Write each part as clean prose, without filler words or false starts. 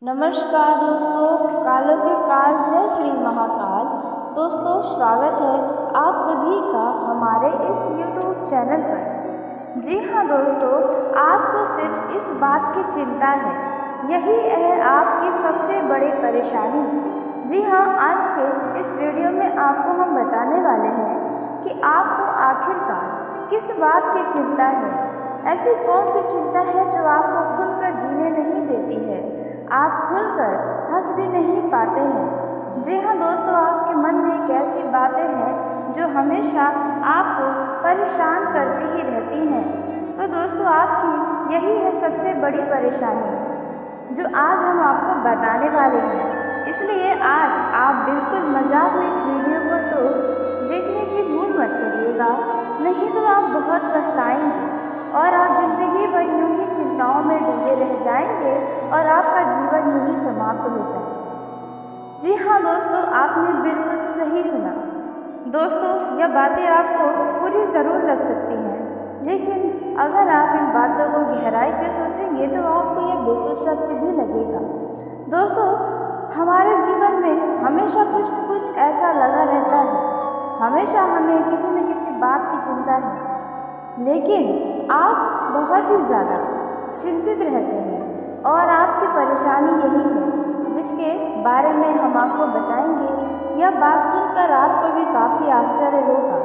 नमस्कार दोस्तों, कालों के काल जय श्री महाकाल। दोस्तों, स्वागत है आप सभी का हमारे इस YouTube चैनल पर। जी हाँ दोस्तों, आपको सिर्फ इस बात की चिंता है, यही है आपकी सबसे बड़ी परेशानी। जी हाँ, आज के इस वीडियो में आपको हम बताने वाले हैं कि आपको आखिरकार किस बात की चिंता है। ऐसी कौन सी चिंता है जो आपको खुलकर जीने नहीं देती है, आप खुलकर हंस भी नहीं पाते हैं। जी हाँ दोस्तों, आपके मन में एक ऐसी बातें हैं जो हमेशा आपको परेशान करती ही रहती हैं। तो दोस्तों, आपकी यही है सबसे बड़ी परेशानी जो आज हम आपको बताने वाले हैं। इसलिए आज आप बिल्कुल मजाक में इस वीडियो को तो देखने की भूल मत करिएगा, नहीं तो आप बहुत पछताएंगे और आप जिंदगी भर यूं ही चिंताओं में डूबे रह जाएंगे और आपका जीवन यूं ही समाप्त हो जाएगा। जी हाँ दोस्तों, आपने बिल्कुल सही सुना। दोस्तों, यह बातें आपको बुरी ज़रूर लग सकती हैं, लेकिन अगर आप इन बातों को गहराई से सोचेंगे तो आपको यह बिल्कुल सत्य भी लगेगा। दोस्तों, हमारे जीवन में हमेशा कुछ न कुछ ऐसा लगा रहता है, हमेशा हमें किसी न किसी बात की चिंता है, लेकिन आप बहुत ही ज़्यादा चिंतित रहते हैं और आपकी परेशानी यही है जिसके बारे में हम आपको बताएंगे। यह बात सुनकर आपको भी काफ़ी आश्चर्य होगा,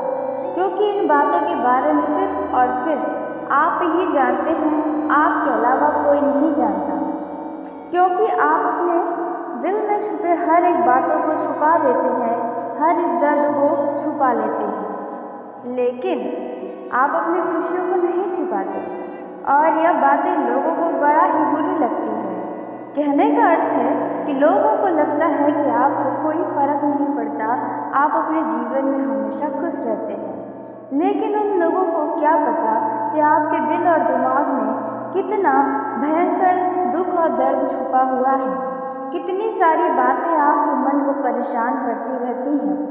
क्योंकि इन बातों के बारे में सिर्फ और सिर्फ आप ही जानते हैं, आपके अलावा कोई नहीं जानता। क्योंकि आप अपने दिल में छुपे हर एक बातों को छुपा देते हैं, हर एक दर्द को छुपा लेते हैं, लेकिन आप अपनी खुशियों को नहीं छिपाते और यह बातें लोगों को बड़ा ही बुरी लगती है। कहने का अर्थ है कि लोगों को लगता है कि आपको कोई फर्क नहीं पड़ता, आप अपने जीवन में हमेशा खुश रहते हैं, लेकिन उन लोगों को क्या पता कि आपके दिल और दिमाग में कितना भयंकर दुख और दर्द छुपा हुआ है, कितनी सारी बातें आपके मन को परेशान करती रहती हैं।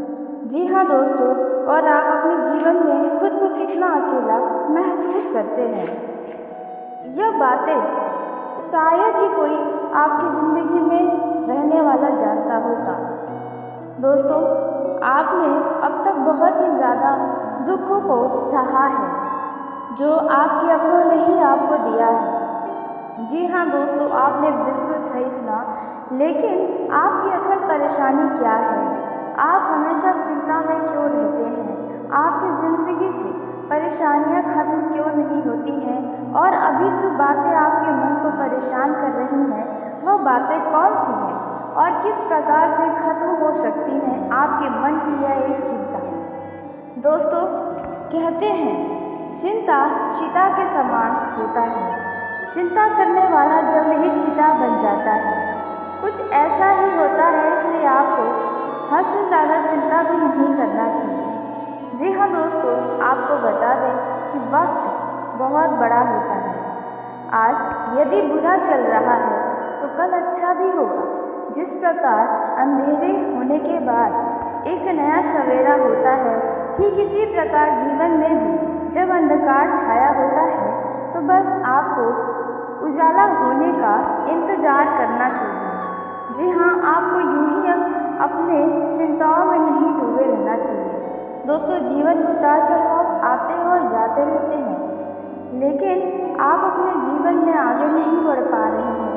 जी हाँ दोस्तों, और आप अपने जीवन में खुद को कितना अकेला महसूस करते हैं, यह बातें शायद ही कोई आपकी ज़िंदगी में रहने वाला जानता होगा। दोस्तों, आपने अब तक बहुत ही ज़्यादा दुखों को सहा है जो आपके अपनों ने ही आपको दिया है। जी हाँ दोस्तों, आपने बिल्कुल सही सुना, लेकिन आपकी असल परेशानी क्या है? आप हमेशा चिंता में क्यों रहते हैं? आपकी ज़िंदगी से परेशानियां खत्म क्यों नहीं होती हैं? और अभी जो बातें आपके मन को परेशान कर रही हैं, वह बातें कौन सी हैं और किस प्रकार से खत्म हो सकती हैं आपके मन की यह एक चिंता? दोस्तों, कहते हैं चिंता चिता के समान होता है, चिंता करने वाला जल्द ही चिता बन जाता है। कुछ ऐसा ही होता है, इसलिए आपको हद से ज़्यादा चिंता भी नहीं करना चाहिए। जी हाँ दोस्तों, आपको बता दें कि वक्त बहुत बड़ा होता है। आज यदि बुरा चल रहा है तो कल अच्छा भी होगा। जिस प्रकार अंधेरे होने के बाद एक नया सवेरा होता है, ठीक इसी प्रकार जीवन में भी जब अंधकार छाया होता है तो बस आपको उजाला होने का इंतज़ार करना चाहिए। जी हाँ, आपको यूं ही अपने चिंताओं में नहीं डूबे रहना चाहिए। दोस्तों, जीवन में उतार चढ़ाव आते और जाते रहते हैं, लेकिन आप अपने जीवन में आगे नहीं बढ़ पा रहे हैं।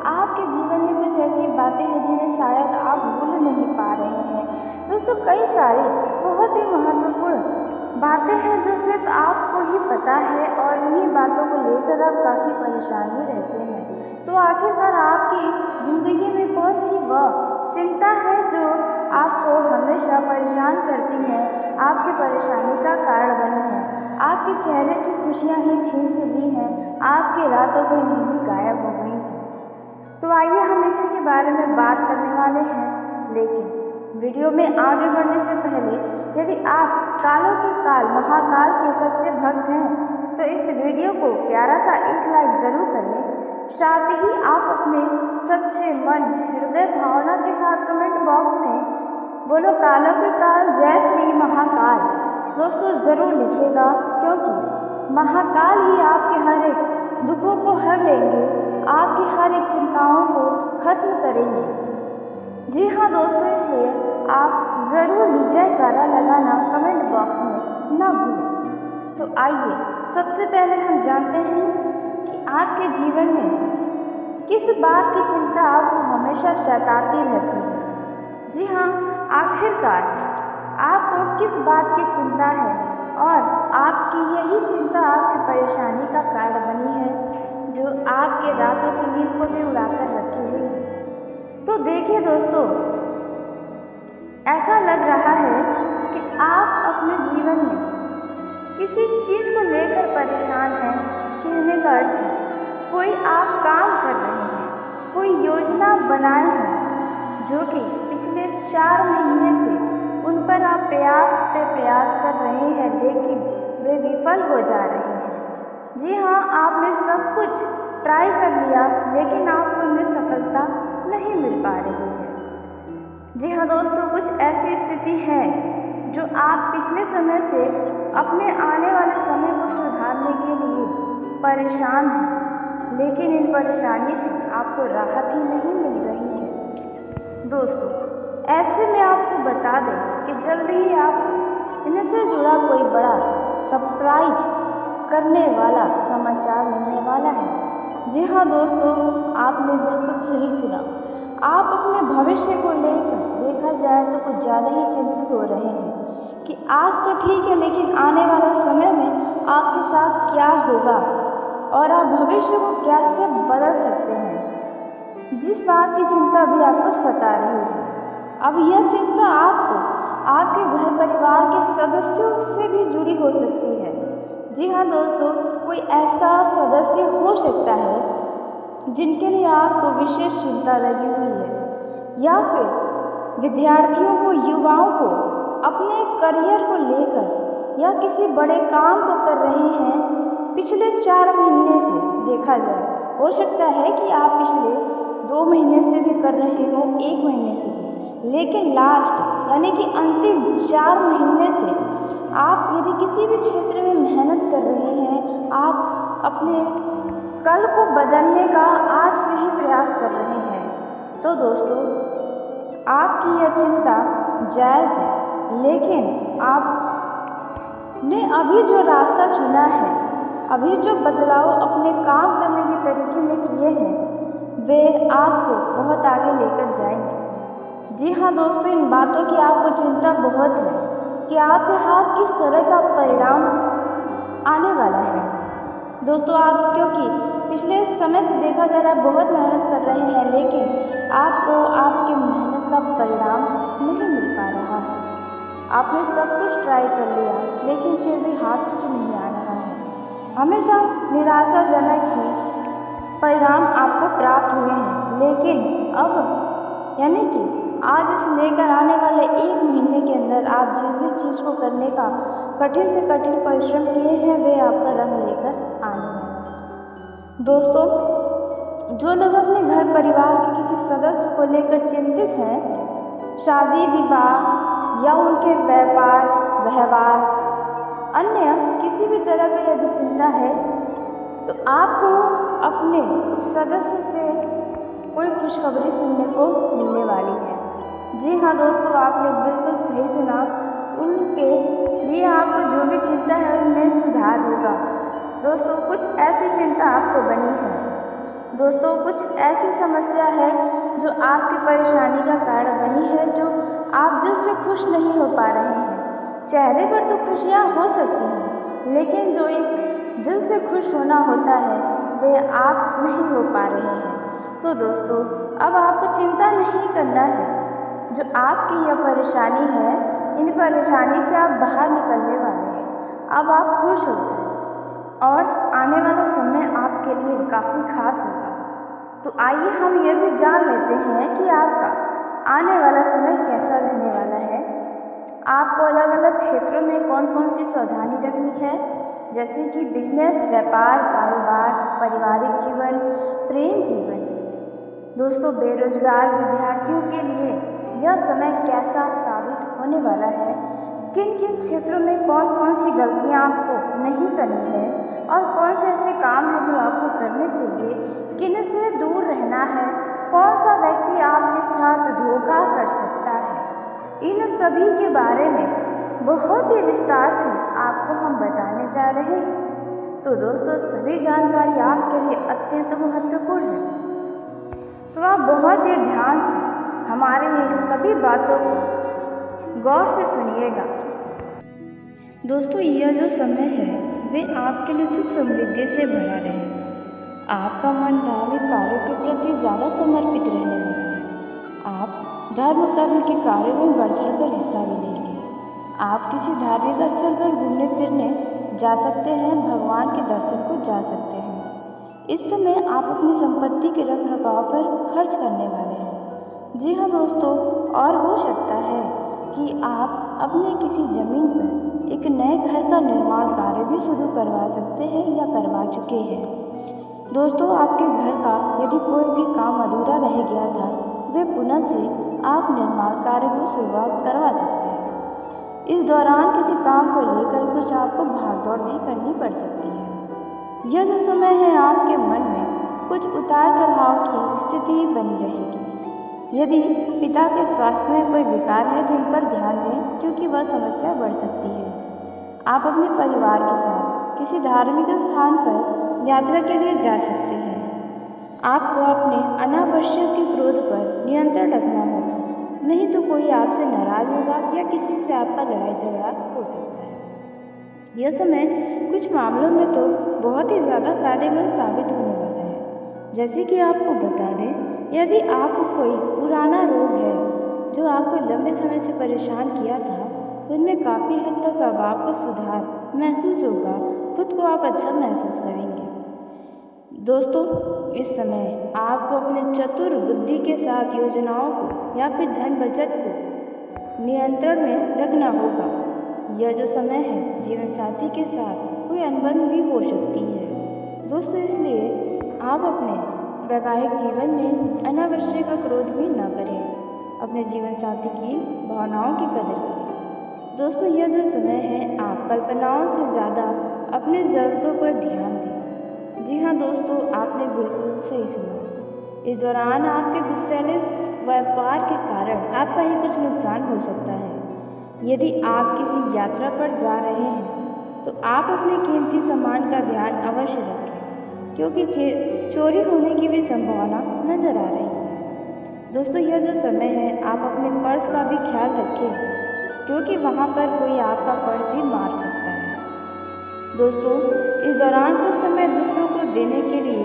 आपके जीवन में कुछ ऐसी बातें हैं जिन्हें शायद आप भूल नहीं पा रहे हैं। दोस्तों, कई सारी बहुत ही महत्वपूर्ण बातें हैं जो सिर्फ आपको ही पता है और उन्हीं बातों को लेकर आप काफ़ी परेशान भी रहते हैं। तो आखिरकार आपकी ज़िंदगी में कौन सी वह चिंता है जो आपको हमेशा परेशान करती है, आपकी परेशानी का कारण बनी है, आपके चेहरे की खुशियाँ ही छीन से ली हैं, आपके रातों की नींद ही गायब हो गई है? तो आइए हम इसी के बारे में बात करने वाले हैं, लेकिन वीडियो में आगे बढ़ने से पहले यदि आप कालों के काल महाकाल के सच्चे भक्त हैं तो इस वीडियो को प्यारा सा एक लाइक ज़रूर करें। साथ ही आप अपने सच्चे मन हृदय भावना के साथ कमेंट बॉक्स में बोलो कालों के काल जय श्री महाकाल दोस्तों ज़रूर लिखिएगा, क्योंकि महाकाल ही आपके हर एक दुखों को हर लेंगे, आपकी हर एक चिंताओं को खत्म करेंगे। जी हाँ दोस्तों, इसलिए आप ज़रूर ही जयकारा लगाना कमेंट बॉक्स में ना भूलें। तो आइए सबसे पहले हम जानते हैं कि आपके जीवन में किस बात की चिंता आपको हमेशा सताती रहती है। जी हाँ, आखिरकार आपको किस बात की चिंता है और आपकी यही चिंता आपकी परेशानी का कारण बनी है, जो आपके रातों की नींद को भी उड़ाकर रखी हुई है। तो देखिए दोस्तों, ऐसा लग रहा है कि आप अपने जीवन में किसी चीज़ को लेकर परेशान हैं। कहने का अर्थ है, कोई आप काम कर रहे हैं, कोई योजना बनाए हैं जो कि पिछले 4 महीने से उन पर आप प्रयास पे प्रयास कर रहे हैं, लेकिन वे विफल हो जा रहे हैं। जी हाँ, आपने सब कुछ ट्राई कर लिया, लेकिन आपको इनमें सफलता नहीं मिल पा रही है। जी हाँ दोस्तों, कुछ ऐसी स्थिति है जो आप पिछले समय से अपने आने वाले समय को सुधारने के लिए परेशान हैं, लेकिन इन परेशानी से आपको राहत ही नहीं मिल रही है। दोस्तों, ऐसे में आपको बता दें कि जल्द ही आप इनसे जुड़ा कोई बड़ा सरप्राइज करने वाला समाचार मिलने वाला है। जी हाँ दोस्तों, आपने बिल्कुल सही सुना। आप अपने भविष्य को लेकर देखा जाए तो कुछ ज़्यादा ही चिंतित हो रहे हैं कि आज तो ठीक है, लेकिन आने वाला समय में आपके साथ क्या होगा और आप भविष्य को कैसे बदल सकते हैं। जिस बात की चिंता भी आपको सता रही है, अब यह चिंता आपको आपके घर परिवार के सदस्यों से भी जुड़ी हो सकती है। जी हाँ दोस्तों, कोई ऐसा सदस्य हो सकता है जिनके लिए आपको विशेष चिंता लगी हुई है, या फिर विद्यार्थियों को, युवाओं को अपने करियर को लेकर या किसी बड़े काम को कर रहे हैं पिछले 4 महीने से। देखा जाए, हो सकता है कि आप पिछले 2 महीने से भी कर रहे हो, 1 महीने से भी, लेकिन लास्ट यानी कि अंतिम 4 महीने से आप यदि किसी भी क्षेत्र में मेहनत कर रहे हैं, आप अपने कल को बदलने का आज से ही प्रयास कर रहे हैं, तो दोस्तों आपकी यह चिंता जायज़ है। लेकिन आपने अभी जो रास्ता चुना है, अभी जो बदलाव अपने काम करने के तरीके में किए हैं, वे आपको बहुत आगे लेकर जाएंगे। जी हाँ दोस्तों, इन बातों की आपको चिंता बहुत है कि आपके हाथ किस तरह का परिणाम आने वाला है। दोस्तों, आप क्योंकि पिछले समय से देखा जा रहा है बहुत मेहनत कर रहे हैं, लेकिन आपको आपके मेहनत का परिणाम नहीं मिल पा रहा है। आपने सब कुछ ट्राई कर लिया, लेकिन फिर भी हाथ कुछ नहीं आ रहा है। हमेशा निराशाजनक ही परिणाम आपको प्राप्त हुए हैं, लेकिन अब यानी कि आज से लेकर आने वाले 1 महीने के अंदर आप जिस भी चीज़ को करने का कठिन से कठिन परिश्रम किए हैं, वे आपका रंग लेकर आने वाले हैं। दोस्तों, जो लोग अपने घर परिवार के किसी सदस्य को लेकर चिंतित हैं, शादी विवाह या उनके व्यापार व्यवहार, अन्य किसी भी तरह की यदि चिंता है, तो आपको अपने उस सदस्य से कोई खुशखबरी सुनने को मिलने वाली है। जी हाँ दोस्तों, आपने बिल्कुल सही सुना। उनके लिए आपको जो भी चिंता है उनमें सुधार होगा। दोस्तों, कुछ ऐसी चिंता आपको बनी है। दोस्तों, कुछ ऐसी समस्या है जो आपकी परेशानी का कारण बनी है, जो आप दिल से खुश नहीं हो पा रहे हैं। चेहरे पर तो खुशियाँ हो सकती हैं, लेकिन जो एक दिल से खुश होना होता है, वे आप नहीं हो पा रहे हैं। तो दोस्तों, अब आपको चिंता नहीं करना है। जो आपकी यह परेशानी है, इन परेशानी से आप बाहर निकलने वाले हैं। अब आप खुश हो जाएं और आने वाला समय आपके लिए काफ़ी खास होगा। तो आइए हम ये भी जान लेते हैं कि आपका आने वाला समय कैसा रहने वाला है। आपको अलग अलग क्षेत्रों में कौन कौन सी सावधानी रखनी है, जैसे कि बिजनेस, व्यापार, कारोबार, पारिवारिक जीवन, प्रेम जीवन। दोस्तों, बेरोजगार विद्यार्थियों के लिए यह समय कैसा साबित होने वाला है, किन किन क्षेत्रों में कौन कौन सी गलतियां आपको नहीं करनी है और कौन से ऐसे काम हैं जो आपको करने चाहिए, किन से दूर रहना है कौन सा व्यक्ति आपके साथ धोखा कर सकता है, इन सभी के बारे में बहुत ही विस्तार से आपको हम बताने जा रहे हैं। तो दोस्तों, सभी जानकारी आपके लिए अत्यंत महत्वपूर्ण है, तो आप बहुत ही ध्यान से हमारे इन सभी बातों को गौर से सुनिएगा। दोस्तों, यह जो समय है वे आपके लिए सुख समृद्धि से भरा रहे। आपका मन धार्मिक कार्यों के प्रति ज़्यादा समर्पित रहने वाला है। आप धर्म कर्म के कार्यों में बढ़ चढ़कर हिस्सा भी लेंगे। आप किसी धार्मिक स्थल पर घूमने फिरने जा सकते हैं, भगवान के दर्शन को जा सकते हैं। इस समय आप अपनी संपत्ति के रख रखाव पर खर्च करने वाले हैं। जी हाँ दोस्तों, और हो सकता है कि आप अपने किसी जमीन पर एक नए घर का निर्माण कार्य भी शुरू करवा सकते हैं या करवा चुके हैं। दोस्तों, आपके घर का यदि कोई भी काम अधूरा रह गया था, वे पुनः से आप निर्माण कार्य को शुरुआत करवा सकते हैं। इस दौरान किसी काम को लेकर कुछ आपको भागदौड़ भी करनी पड़ सकती है। यह जो समय है आपके मन में कुछ उतार चढ़ाव की स्थिति बनी रहेगी। यदि पिता के स्वास्थ्य में कोई विकार है तो इन पर ध्यान दें, क्योंकि वह समस्या बढ़ सकती है। आप अपने परिवार के साथ किसी धार्मिक स्थान पर यात्रा के लिए जा सकते हैं। आपको अपने अनावश्यक क्रोध पर नियंत्रण रखना होगा, नहीं तो कोई आपसे नाराज होगा या किसी से आपका लड़ाई झगड़ा हो सकता है। यह समय कुछ मामलों में तो बहुत ही ज़्यादा फायदेमंद साबित होने वाला है। जैसे कि आपको बता दें, यदि आपको कोई पुराना रोग है जो आपको लंबे समय से परेशान किया था, तो उनमें काफ़ी हद तक अब आपको सुधार महसूस होगा, खुद को आप अच्छा महसूस करेंगे। दोस्तों, इस समय आपको अपने चतुर बुद्धि के साथ योजनाओं को या फिर धन बचत को नियंत्रण में रखना होगा। यह जो समय है जीवन साथी के साथ कोई अनबन भी हो सकती है। दोस्तों, इसलिए आप अपने वैवाहिक जीवन में अनावश्यक क्रोध भी न करें, अपने जीवन साथी की भावनाओं की कदर करें। दोस्तों, यह जो समय है आप कल्पनाओं से ज़्यादा अपनी ज़रूरतों पर ध्यान दें। जी हाँ दोस्तों, आपने बिल्कुल सही सुना। इस दौरान आपके गुस्सैले व्यापार के कारण आपका ही कुछ नुकसान हो सकता है। यदि आप किसी यात्रा पर जा रहे हैं तो आप अपने कीमती सामान का ध्यान अवश्य रखें, क्योंकि चोरी होने की भी संभावना नजर आ रही है। दोस्तों, यह जो समय है आप अपने पर्स का भी ख्याल रखें, क्योंकि वहाँ पर कोई आपका पर्स भी मार सकता है। दोस्तों, इस दौरान कुछ समय दूसरों को देने के लिए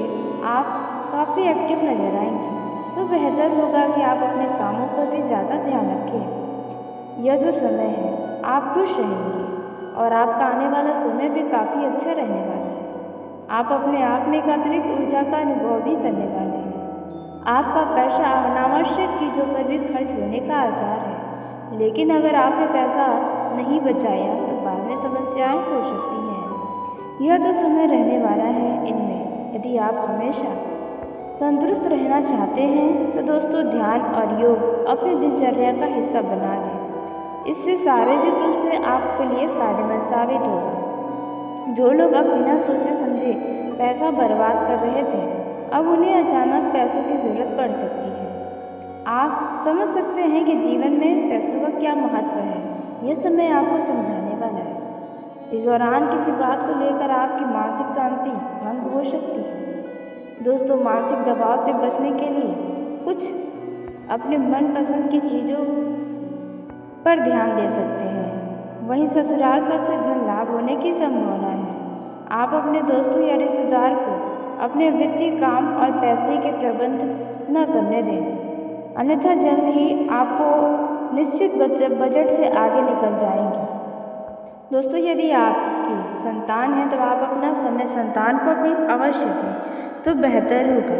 आप काफ़ी एक्टिव नजर आएंगे, तो बेहतर होगा कि आप अपने कामों पर भी ज़्यादा ध्यान रखें। यह जो समय है आप खुश रहेंगे और आपका आने वाला समय भी काफ़ी अच्छा रहने वाला है। आप अपने आप में एक अतिरिक्त ऊर्जा का अनुभव भी करने वाले हैं। आपका पैसा अनावश्यक चीज़ों पर भी खर्च होने का आसार है, लेकिन अगर आपने पैसा नहीं बचाया तो बाद में समस्याएं हो सकती हैं। यह तो समय रहने वाला है, इनमें यदि आप हमेशा तंदुरुस्त रहना चाहते हैं तो दोस्तों ध्यान और योग अपनी दिनचर्या का हिस्सा बना लें। इससे शारीरिक रूप से आपके लिए फायदेमंद साबित होगा। जो लोग अब बिना सोचे समझे पैसा बर्बाद कर रहे थे, अब उन्हें अचानक पैसों की ज़रूरत पड़ सकती है। आप समझ सकते हैं कि जीवन में पैसों का क्या महत्व है। यह समय आपको समझाने वाला है। इस दौरान किसी बात को लेकर आपकी मानसिक शांति भंग हो सकती है। दोस्तों, मानसिक दबाव से बचने के लिए कुछ अपने मनपसंद की चीज़ों पर ध्यान दे सकते हैं। वहीं ससुराल पर से धन लाभ होने की संभावना है। आप अपने दोस्तों या रिश्तेदार को अपने वित्तीय काम और पैसे के प्रबंध न करने दें, अन्यथा जल्द ही आपको निश्चित बजट से आगे निकल जाएंगे। दोस्तों, यदि आपकी संतान है तो आप अपना समय संतान को भी अवश्य दें तो बेहतर होगा।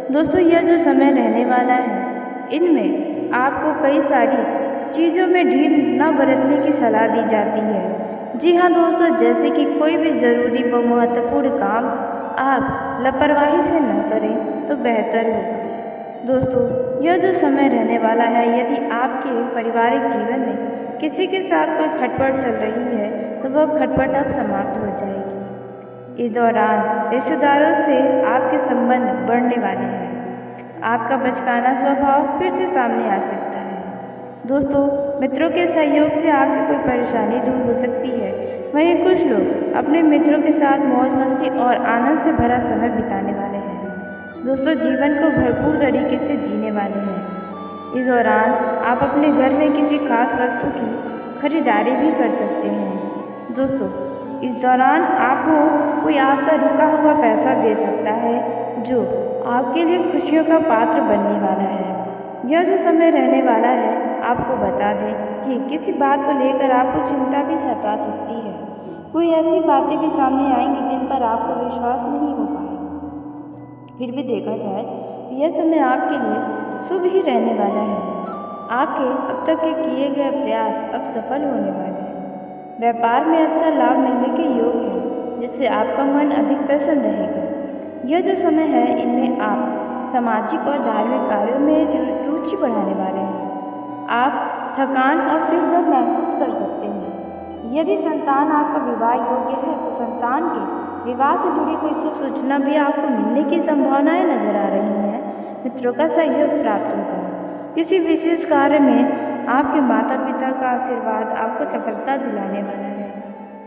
दोस्तों, यह जो समय रहने वाला है, इनमें आपको कई सारी चीज़ों में ढील न बरतने की सलाह दी जाती है। जी हाँ दोस्तों, जैसे कि कोई भी ज़रूरी व महत्वपूर्ण काम आप लापरवाही से न करें तो बेहतर होगा। दोस्तों, यह जो समय रहने वाला है, यदि आपके पारिवारिक जीवन में किसी के साथ कोई खटपट चल रही है तो वह खटपट अब समाप्त हो जाएगी। इस दौरान रिश्तेदारों से आपके संबंध बढ़ने वाले हैं। आपका बचकाना स्वभाव फिर से सामने आ सकता है। दोस्तों, मित्रों के सहयोग से आपकी कोई परेशानी दूर हो सकती है। वहीं कुछ लोग अपने मित्रों के साथ मौज मस्ती और आनंद से भरा समय बिताने वाले हैं। दोस्तों, जीवन को भरपूर तरीके से जीने वाले हैं। इस दौरान आप अपने घर में किसी खास वस्तु की खरीदारी भी कर सकते हैं। दोस्तों, इस दौरान आपको कोई आपका रुका हुआ पैसा दे सकता है जो आपके लिए खुशियों का पात्र बनने वाला है। यह जो समय रहने वाला है, आपको बता दें कि किसी बात को लेकर आपको चिंता भी सता सकती है। कोई ऐसी बातें भी सामने आएंगी जिन पर आपको विश्वास नहीं हो पाएगा। फिर भी देखा जाए तो यह समय आपके लिए शुभ ही रहने वाला है। आपके अब तक के किए गए प्रयास अब सफल होने वाले हैं। व्यापार में अच्छा लाभ मिलने के योग है, जिससे आपका मन अधिक प्रसन्न रहेगा। यह जो समय है, इनमें आप सामाजिक और धार्मिक कार्यों में रुचि बढ़ाने वाले हैं। आप थकान और सिर दर्द महसूस कर सकते हैं। यदि संतान आपका विवाह योग्य है तो संतान के विवाह से जुड़ी कोई शुभ सूचना भी आपको मिलने की संभावनाएं नजर आ रही हैं। मित्रों का सहयोग प्राप्त होगा। किसी विशेष कार्य में आपके माता पिता का आशीर्वाद आपको सफलता दिलाने वाला है।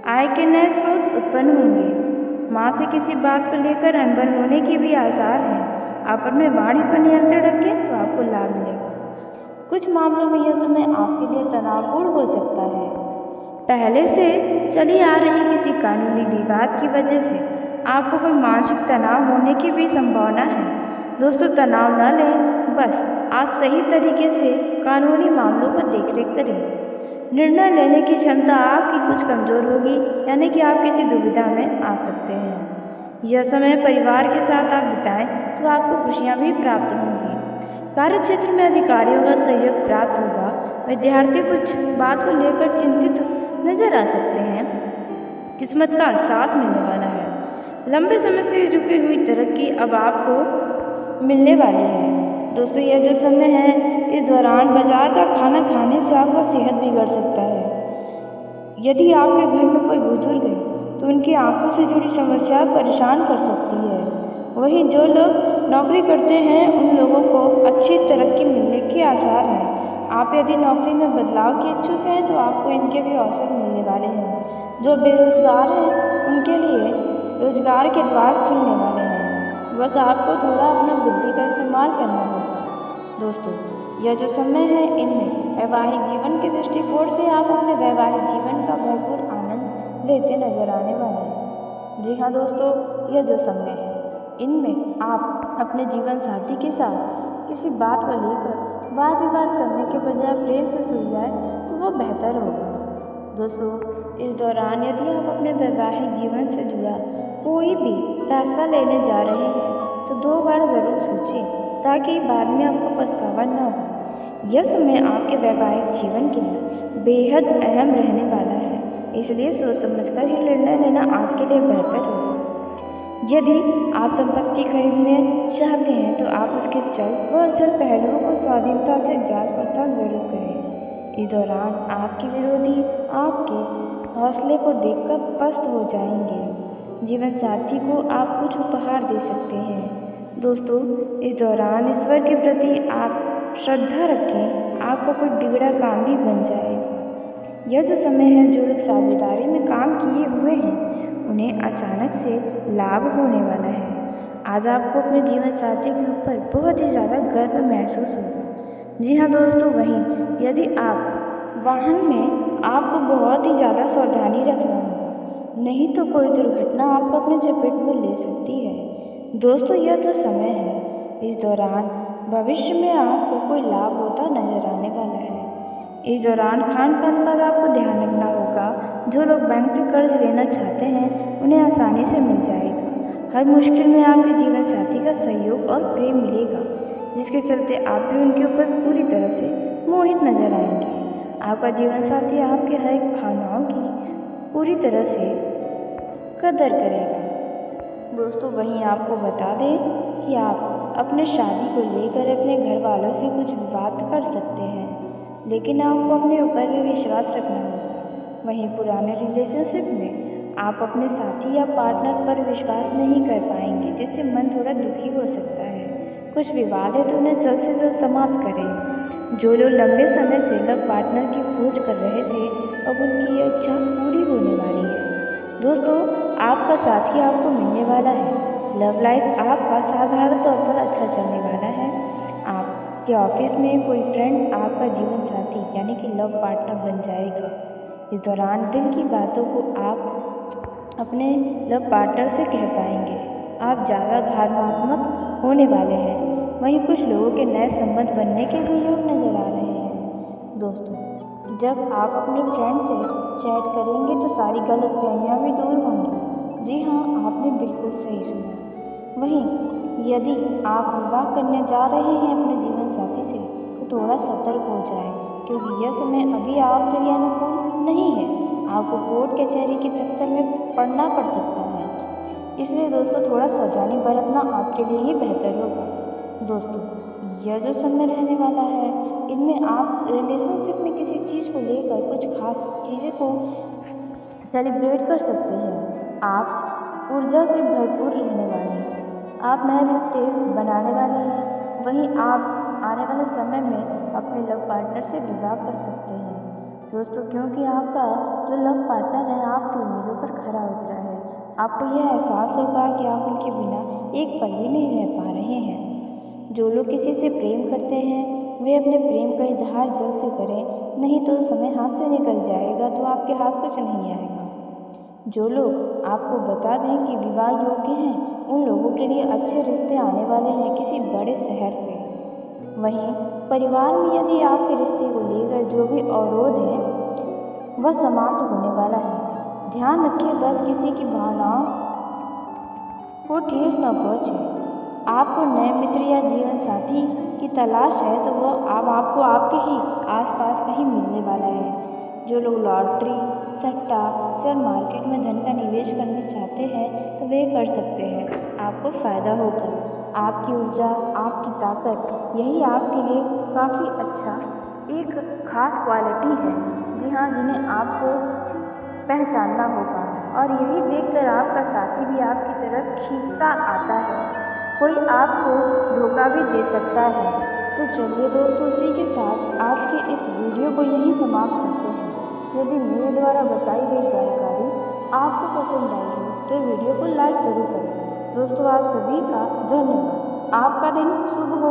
आय के नए स्रोत उत्पन्न होंगे। माँ से किसी बात को लेकर अनबन होने की भी आसार है। आप अपने वाणी पर नियंत्रण रखें तो आपको लाभ मिलेगा। कुछ मामलों में यह समय आपके लिए तनावपूर्ण हो सकता है। पहले से चली आ रही किसी कानूनी विवाद की वजह से आपको कोई मानसिक तनाव होने की भी संभावना है। दोस्तों, तनाव न लें, बस आप सही तरीके से कानूनी मामलों को देखरेख करें। निर्णय लेने की क्षमता आपकी कुछ कमज़ोर होगी, यानी कि आप किसी दुविधा में आ सकते हैं। यह समय परिवार के साथ आप बिताएं तो आपको खुशियाँ भी प्राप्त होंगी। कार्य क्षेत्र में अधिकारियों का सहयोग प्राप्त होगा। विद्यार्थी कुछ बात को लेकर चिंतित नजर आ सकते हैं। किस्मत का साथ मिलने वाला है। लंबे समय से रुकी हुई तरक्की अब आपको मिलने वाली है। दोस्तों, यह जो समय है, इस दौरान बाजार का खाना खाने से आपका सेहत बिगड़ सकता है। यदि आपके घर में कोई बुजुर्ग है तो उनकी आंखों से जुड़ी समस्या परेशान कर सकती है। वहीं जो लोग नौकरी करते हैं उन लोगों को अच्छी तरक्की मिलने के आसार हैं। आप यदि नौकरी में बदलाव के इच्छुक हैं तो आपको इनके भी अवसर मिलने वाले हैं। जो बेरोजगार हैं उनके लिए रोजगार के द्वार खुलने वाले हैं। बस आपको थोड़ा अपना बुद्धि का इस्तेमाल करना होगा। दोस्तों, यह जो समय है, इनमें वैवाहिक जीवन के दृष्टिकोण से आप अपने वैवाहिक जीवन का भरपूर आनंद लेते नजर आने वाले हैं। जी हाँ दोस्तों, यह जो समय है, इनमें आप अपने जीवन साथी के साथ किसी बात को लेकर वाद विवाद करने के बजाय प्रेम से सुलझाएं तो वह बेहतर होगा। दोस्तों, इस दौरान यदि आप अपने वैवाहिक जीवन से जुड़ा कोई भी फैसला लेने जा रहे हैं तो 2 बार ज़रूर सोचें, ताकि बाद में आपको पछतावा न हो। यह समय आपके वैवाहिक जीवन के लिए बेहद अहम रहने वाला है, इसलिए सोच समझकर ही निर्णय लेना आपके लिए बेहतर होगा। यदि आप संपत्ति खरीदने चाहते हैं तो आप उसके चल व अचल पहलुओं को स्वाधीनता से जांच पड़ताल जरूर करें। इस दौरान आपके विरोधी आपके हौसले को देखकर पस्त हो जाएंगे। जीवन साथी को आप कुछ उपहार दे सकते हैं। दोस्तों, इस दौरान ईश्वर के प्रति आप श्रद्धा रखें, आपका कोई बिगड़ा काम भी बन जाएगा। यह जो समय है, जो लोग साझेदारी में काम किए हुए हैं उन्हें अचानक से लाभ होने वाला है। आज आपको अपने जीवन साथी के ऊपर बहुत ही ज़्यादा गर्व महसूस होगा। जी हाँ दोस्तों, वहीं यदि आप वाहन में आपको बहुत ही ज़्यादा सावधानी रखना होगा, नहीं तो कोई दुर्घटना आपको अपने चपेट में ले सकती है। दोस्तों, यह जो समय है, इस दौरान भविष्य में आपको कोई लाभ होता नजर आने वाला है। इस दौरान खान पान पर आपको ध्यान रखना होगा। जो लोग बैंक से कर्ज लेना चाहते हैं उन्हें आसानी से मिल जाएगा। हर मुश्किल में आपके जीवन साथी का सहयोग और प्रेम मिलेगा, जिसके चलते आप भी उनके ऊपर पूरी तरह से मोहित नजर आएंगे। आपका जीवन साथी आपके हर एक भावनाओं की पूरी तरह से कदर करेगा। दोस्तों, वहीं आपको बता दें कि आप अपने शादी को लेकर अपने घर वालों से कुछ बात कर सकते हैं, लेकिन आपको अपने ऊपर भी विश्वास रखना होगा। वहीं पुराने रिलेशनशिप में आप अपने साथी या पार्टनर पर विश्वास नहीं कर पाएंगे, जिससे मन थोड़ा दुखी हो सकता है। कुछ विवाद है तो उन्हें जल्द से जल्द समाप्त करें। जो लोग लंबे समय से लव पार्टनर की खोज कर रहे थे, अब उनकी ये इच्छा पूरी होने वाली है। दोस्तों, आपका साथी आपको मिलने वाला है। लव लाइफ आपका साधारण तौर पर अच्छा चलने वाला है। आपके ऑफिस में कोई फ्रेंड आपका जीवन साथी यानी कि लव पार्टनर बन जाएगा। इस दौरान दिल की बातों को आप अपने लव पार्टनर से कह पाएंगे। आप ज़्यादा भावनात्मक होने वाले हैं। वहीं कुछ लोगों के नए संबंध बनने के भी योग नजर आ रहे हैं। दोस्तों, जब आप अपने फ्रेंड से चैट करेंगे तो सारी गलतफहमियां भी दूर होंगी। जी हाँ, आपने बिल्कुल सही सुना। वहीं यदि आप विवाह करने जा रहे हैं अपने जीवन साथी से तो थोड़ा सतर्क हो जाए, क्योंकि यह समय अभी आपके लिए अनुकूल नहीं है। आपको कोर्ट कचहरी के चक्कर में पड़ना पड़ सकता है। इसलिए दोस्तों, थोड़ा सावधानी बरतना आपके लिए ही बेहतर होगा। दोस्तों, यह जो समय रहने वाला है, इनमें आप रिलेशनशिप में किसी चीज़ को लेकर कुछ खास चीज़ें को सेलिब्रेट कर सकते हैं। आप ऊर्जा से भरपूर रहने वाले हैं। आप नए रिश्ते बनाने वाले हैं। वहीं आप आने वाले समय में अपने लव पार्टनर से विवाह कर सकते हैं। दोस्तों, क्योंकि आपका जो लव पार्टनर है आपकी उम्मीदों पर खरा उतरा है। आपको यह एहसास होगा कि आप उनके बिना एक पल भी नहीं रह पा रहे हैं। जो लोग किसी से प्रेम करते हैं वे अपने प्रेम का इजहार जल्द से करें, नहीं तो समय हाथ से निकल जाएगा तो आपके हाथ कुछ नहीं आएगा। जो लोग आपको बता दें कि विवाह योग्य हैं, उन लोगों के लिए अच्छे रिश्ते आने वाले हैं किसी बड़े शहर से। वहीं परिवार में यदि आपके रिश्ते को लेकर जो भी अवरोध हैं वह समाप्त होने वाला है। ध्यान रखिए बस किसी की भावनाओं को ठेस न पहुँचे। आपको नए मित्र या जीवन साथी की तलाश है तो वह अब आपको आपके ही आसपास कहीं मिलने वाला है। जो लोग लॉटरी, सट्टा, शेयर मार्केट में धन का निवेश करना चाहते हैं तो वे कर सकते हैं। आपको फ़ायदा होगा। आपकी ऊर्जा, आपकी ताकत, यही आपके लिए काफ़ी अच्छा एक खास क्वालिटी है। जी हाँ, जिन्हें आपको पहचानना होगा और यही देखकर आपका साथी भी आपकी तरफ खींचता आता है। कोई आपको धोखा भी दे सकता है। तो चलिए दोस्तों, इसी के साथ आज के इस वीडियो को यहीं समाप्त करते हैं। यदि मेरे द्वारा बताई गई जानकारी आपको पसंद आई हो तो वीडियो को लाइक ज़रूर करें। दोस्तों, आप सभी का धन्यवाद। आपका दिन शुभ हो।